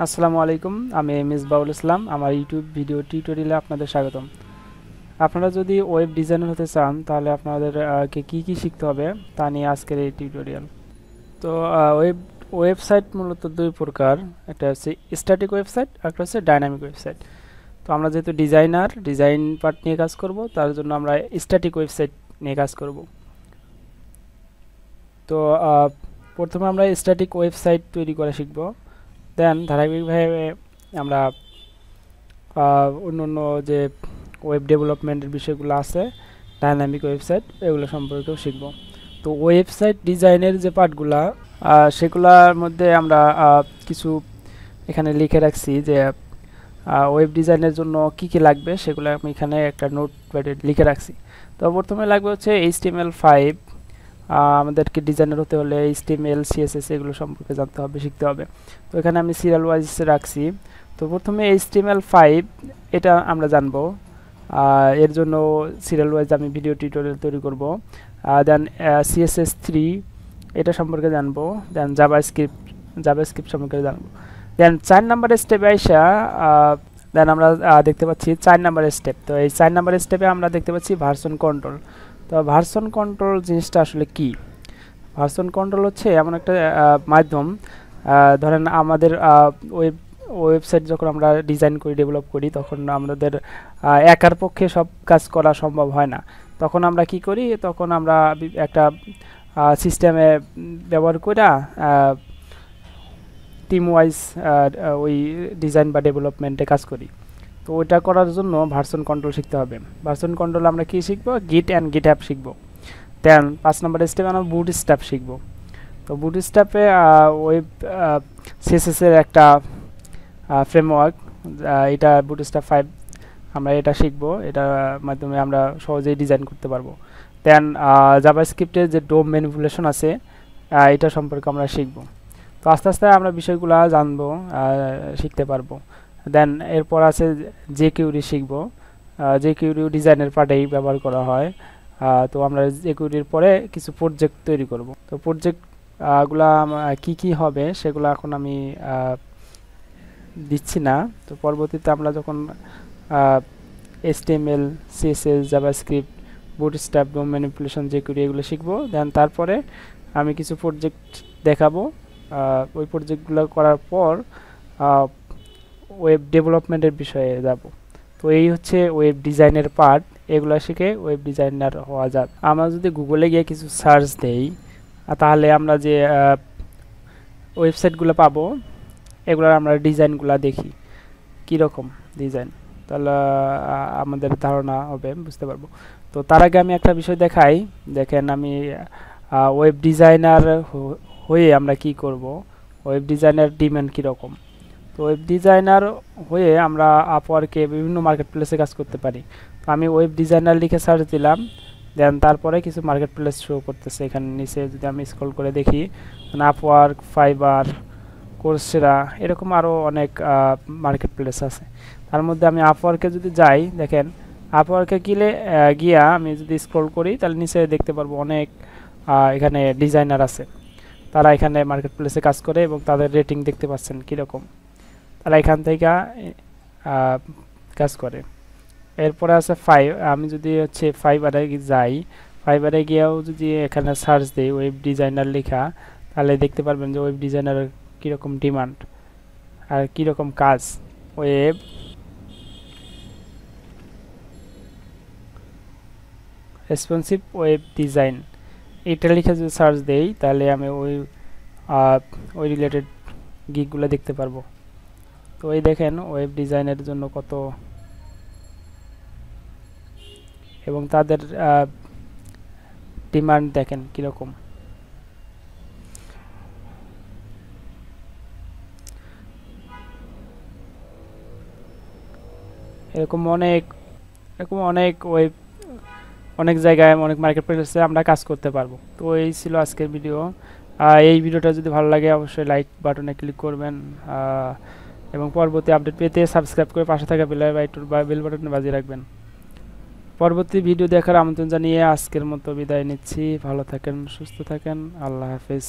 আসসালামু আলাইকুম, আমি মিসবাউল ইসলাম। আমার ইউটিউব ভিডিও টিউটোরিয়ালে আপনাদের স্বাগতম। আপনারা যদি ওয়েব ডিজাইনার হতে চান তাহলে আপনাদের কে কী শিখতে হবে তা নিয়ে আজকের এই টিউটোরিয়াল। তো ওয়েবসাইট মূলত দুই প্রকার, একটা হচ্ছে স্ট্যাটিক ওয়েবসাইট, একটা হচ্ছে ডাইনামিক ওয়েবসাইট। তো আমরা যেহেতু ডিজাইন পার্ট নিয়ে কাজ করব, তার জন্য আমরা স্ট্যাটিক ওয়েবসাইট নিয়ে কাজ করব। তো প্রথমে আমরা স্ট্যাটিক ওয়েবসাইট তৈরি করা শিখব, দেন ধারাবাহিকভাবে আমরা অন্য অন্য যে ওয়েব ডেভেলপমেন্টের বিষয়গুলো আছে, ডাইনামিক ওয়েবসাইট, এগুলো সম্পর্কেও শিখব। তো ওয়েবসাইট ডিজাইনের যে পার্টগুলা, সেগুলোর মধ্যে আমরা কিছু এখানে লিখে রাখছি যে ওয়েব ডিজাইনের জন্য কি কি লাগবে, সেগুলো আমি এখানে একটা নোটপ্যাডে লিখে রাখছি। তো প্রথমে লাগবে হচ্ছে HTML5। আমাদেরকে ডিজাইনার হতে হলে HTML CSS এগুলো সম্পর্কে জানতে হবে, শিখতে হবে। তো এখানে আমি সিরিয়াল ওয়াইজ রাখছি। তো প্রথমে HTML5 এটা আমরা জানবো, এর জন্য সিরিয়াল ওয়াইজ আমি ভিডিও টিউটোরিয়াল তৈরি করব। দেন CSS3 এটা সম্পর্কে জানবো, দেন জাভাস্ক্রিপ্ট সম্পর্কে জানবো। দেন 4 নাম্বার স্টেপে আইসা দেন আমরা দেখতে পাচ্ছি 4 নাম্বার স্টেপ। তো এই 4 নাম্বার স্টেপে আমরা দেখতে পাচ্ছি ভার্সন কন্ট্রোল। তো ভার্সন কন্ট্রোল জিনিসটা আসলে কি? ভার্সন কন্ট্রোল হচ্ছে এমন একটা মাধ্যম, ধরেন আমাদের ওয়েবসাইট যখন আমরা ডিজাইন করি, ডেভেলপ করি, তখন আমাদের একার পক্ষে সব কাজ করা সম্ভব হয় না। তখন আমরা কি করি? তখন আমরা একটা সিস্টেমে ব্যবহার করে টিম ওয়াইজ ওই ডিজাইন বা ডেভেলপমেন্টে কাজ করি। তো ওইটা করার জন্য ভার্সন কন্ট্রোল শিখতে হবে। ভার্সন কন্ট্রোল আমরা কি শিখবো? গিট অ্যান্ড গিটহাব শিখবো। দেন 5 নম্বর স্টেপে আমরা বুটস্ট্র্যাপ শিখবো। তো বুটস্ট্র্যাপে ওয়েব CSS এর একটা ফ্রেমওয়ার্ক, এটা বুটস্ট্র্যাপ 5 আমরা এটা শিখবো। এটার মাধ্যমে আমরা সহজেই ডিজাইন করতে পারবো। দেন জাভাস্ক্রিপ্টের যে ডোম ম্যানিপুলেশন আছে, এটা সম্পর্কে আমরা শিখবো। তো আস্তে আস্তে আমরা বিষয়গুলো জানবো, শিখতে পারবো। দেন এরপর আছে jQuery শিখবো। jQuery ডিজাইনের পার্টেই ব্যবহার করা হয়। তো আমরা jQueryর পরে কিছু প্রজেক্ট তৈরি করব। তো প্রজেক্টগুলা কি হবে সেগুলো এখন আমি দিচ্ছি না। তো পরবর্তীতে আমরা যখন HTML CSS জাভাস্ক্রিপ্ট বুটস্ট্র্যাপ ডোম ম্যানিপুলেশন jQuery এগুলো শিখবো, দেন তারপরে আমি কিছু প্রজেক্ট দেখাবো। ওই প্রজেক্টগুলো করার পর ওয়েব ডেভেলপমেন্টের বিষয়ে যাব। তো এই হচ্ছে ওয়েব ডিজাইনের পার্ট। এগুলো শিখে ওয়েব ডিজাইনার হওয়া যাবে। আমরা যদি গুগলে গিয়ে কিছু সার্চ দেই, তাহলে আমরা যে ওয়েবসাইটগুলো পাবো, এগুলোর আমরা ডিজাইনগুলো দেখি কীরকম ডিজাইন, তাহলে আমাদের ধারণা হবে, বুঝতে পারবো। তো তার আগে আমি একটা বিষয় দেখাই। দেখেন, আমি ওয়েব ডিজাইনার হয়ে আমরা কি করব, ওয়েব ডিজাইনার ডিমান্ড কীরকম। তো ওয়েব ডিজাইনার হয়ে আমরা আপওয়ার্কে বিভিন্ন মার্কেট প্লেসে কাজ করতে পারি। তো আমি ওয়েব ডিজাইনার লিখে সার্চ দিলাম, দেন তারপরে কিছু মার্কেট প্লেস শো করতেছে। এখানে নিচে যদি আমি স্ক্রল করে দেখি, আপওয়ার্ক, ফাইবার, কোর্সেরা, এরকম আরও অনেক মার্কেট প্লেস আছে। তার মধ্যে আমি আপওয়ার্কে যদি যাই, দেখেন আপওয়ার্কে গিয়া আমি যদি স্ক্রল করি, তাহলে নিচে দেখতে পারবো অনেক এখানে ডিজাইনার আছে। তারা এখানে মার্কেট প্লেসে কাজ করে এবং তাদের রেটিং দেখতে পাচ্ছেন কীরকম। তারা এখান থেকে কাজ করে। এরপরে আছে আমি যদি হচ্ছে ফাইবারে যাই, ফাইবারে গিয়েও যদি এখানে সার্চ দিই ওয়েব ডিজাইনার লেখা, তাহলে দেখতে পারবেন যে ওয়েব ডিজাইনারের কীরকম ডিমান্ড আর কীরকম কাজ। ওয়েব রেসপন্সিভ ওয়েব ডিজাইন এটা লিখে যদি সার্চ দেই, তাহলে আমি ওই রিলেটেড গিকগুলো দেখতে পারবো। তো এই দেখেন ওয়েব ডিজাইনের জন্য কত, এবং তাদের ডিমান্ড দেখেন কীরকম। এরকম অনেক ওয়েব, অনেক জায়গায়, অনেক মার্কেট প্লেসে আমরা কাজ করতে পারবো। তো এই ছিল আজকের ভিডিও। এই ভিডিওটা যদি ভালো লাগে অবশ্যই লাইক বাটনে ক্লিক করবেন, এবং পরবর্তী আপডেট পেতে সাবস্ক্রাইব করে পাশে থাকা বেল বাটনে বাজিয়ে রাখবেন। পরবর্তী ভিডিও দেখার আমন্ত্রণ জানিয়ে আজকের মতো বিদায় নিচ্ছি। ভালো থাকেন, সুস্থ থাকেন, আল্লাহ হাফেজ।